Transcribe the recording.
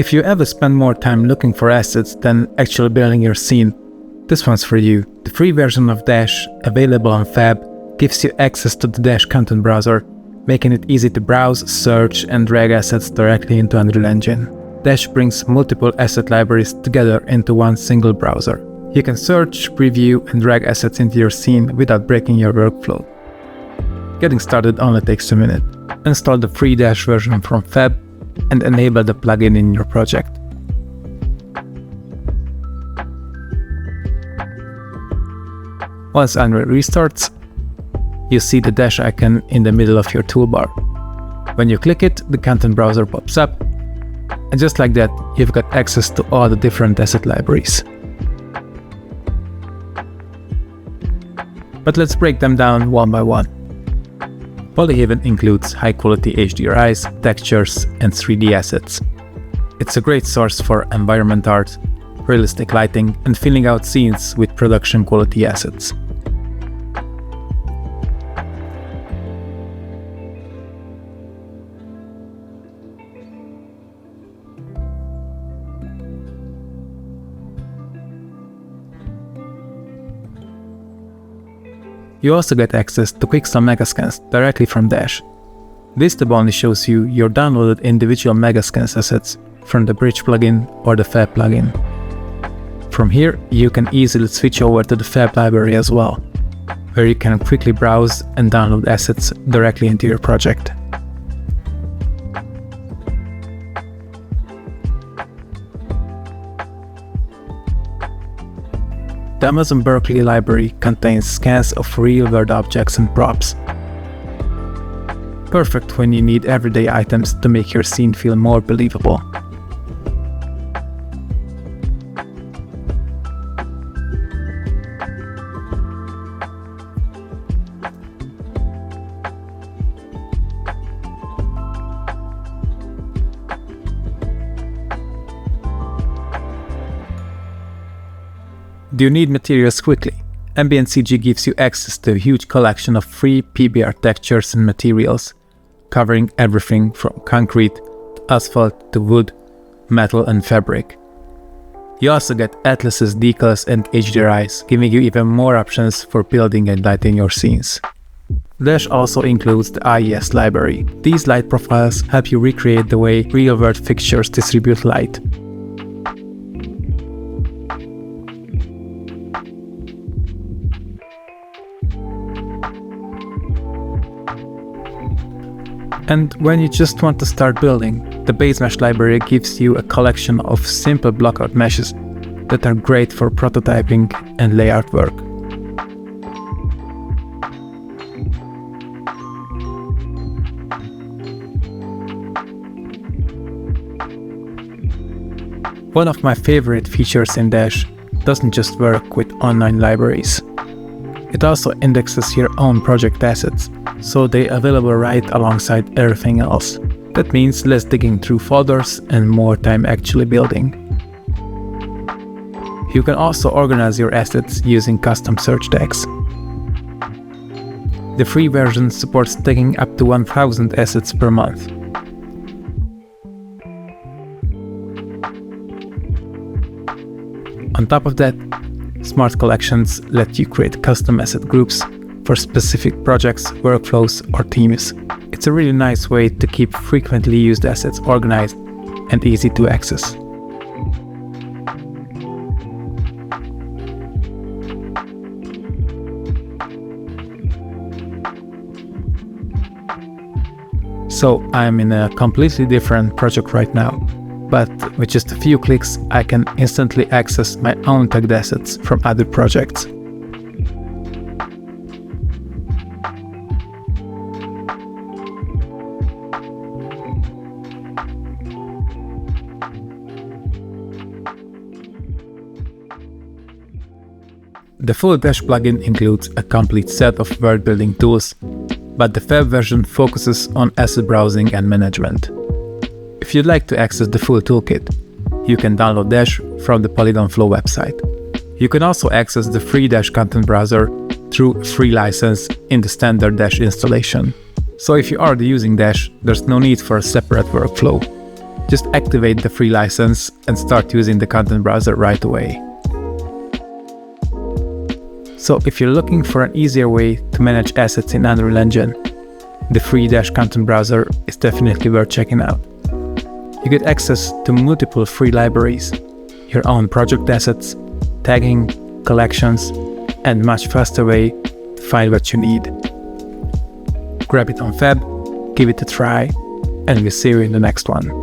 If you ever spend more time looking for assets than actually building your scene, this one's for you. The free version of Dash, available on Fab, gives you access to the Dash content browser, making it easy to browse, search, and drag assets directly into Unreal Engine. Dash brings multiple asset libraries together into one single browser. You can search, preview, and drag assets into your scene without breaking your workflow. Getting started only takes a minute. Install the free Dash version from Fab and enable the plugin in your project. Once Unreal restarts, you see the Dash icon in the middle of your toolbar. When you click it, the content browser pops up, and just like that, you've got access to all the different asset libraries. But let's break them down one by one. Polyhaven includes high-quality HDRIs, textures, and 3D assets. It's a great source for environment art, realistic lighting, and filling out scenes with production-quality assets. You also get access to Quixel Megascans directly from Dash. This tab only shows you your downloaded individual Megascans assets from the Bridge plugin or the Fab plugin. From here, you can easily switch over to the Fab library as well, where you can quickly browse and download assets directly into your project. The Amazon Berkeley library contains scans of real-world objects and props. Perfect when you need everyday items to make your scene feel more believable. Do you need materials quickly? AmbientCG gives you access to a huge collection of free PBR textures and materials, covering everything from concrete to asphalt to wood, metal and fabric. You also get atlases, decals and HDRIs, giving you even more options for building and lighting your scenes. Dash also includes the IES library. These light profiles help you recreate the way real-world fixtures distribute light. And when you just want to start building, the Base Mesh library gives you a collection of simple blockout meshes that are great for prototyping and layout work. One of my favorite features in Dash doesn't just work with online libraries. It also indexes your own project assets, so they're available right alongside everything else. That means less digging through folders and more time actually building. You can also organize your assets using custom search tags. The free version supports tagging up to 1000 assets per month. On top of that, Smart Collections let you create custom asset groups for specific projects, workflows, or teams. It's a really nice way to keep frequently used assets organized and easy to access. So I'm in a completely different project right now, but with just a few clicks I can instantly access my own tagged assets from other projects. The full Dash plugin includes a complete set of world-building tools, but the Fab version focuses on asset browsing and management. If you'd like to access the full toolkit, you can download Dash from the Polygon Flow website. You can also access the free Dash content browser through a free license in the standard Dash installation. So if you're already using Dash, there's no need for a separate workflow. Just activate the free license and start using the content browser right away. So if you're looking for an easier way to manage assets in Unreal Engine, the free Dash content browser is definitely worth checking out. You get access to multiple free libraries, your own project assets, tagging, collections, and much faster way to find what you need. Grab it on Fab, give it a try, and we'll see you in the next one.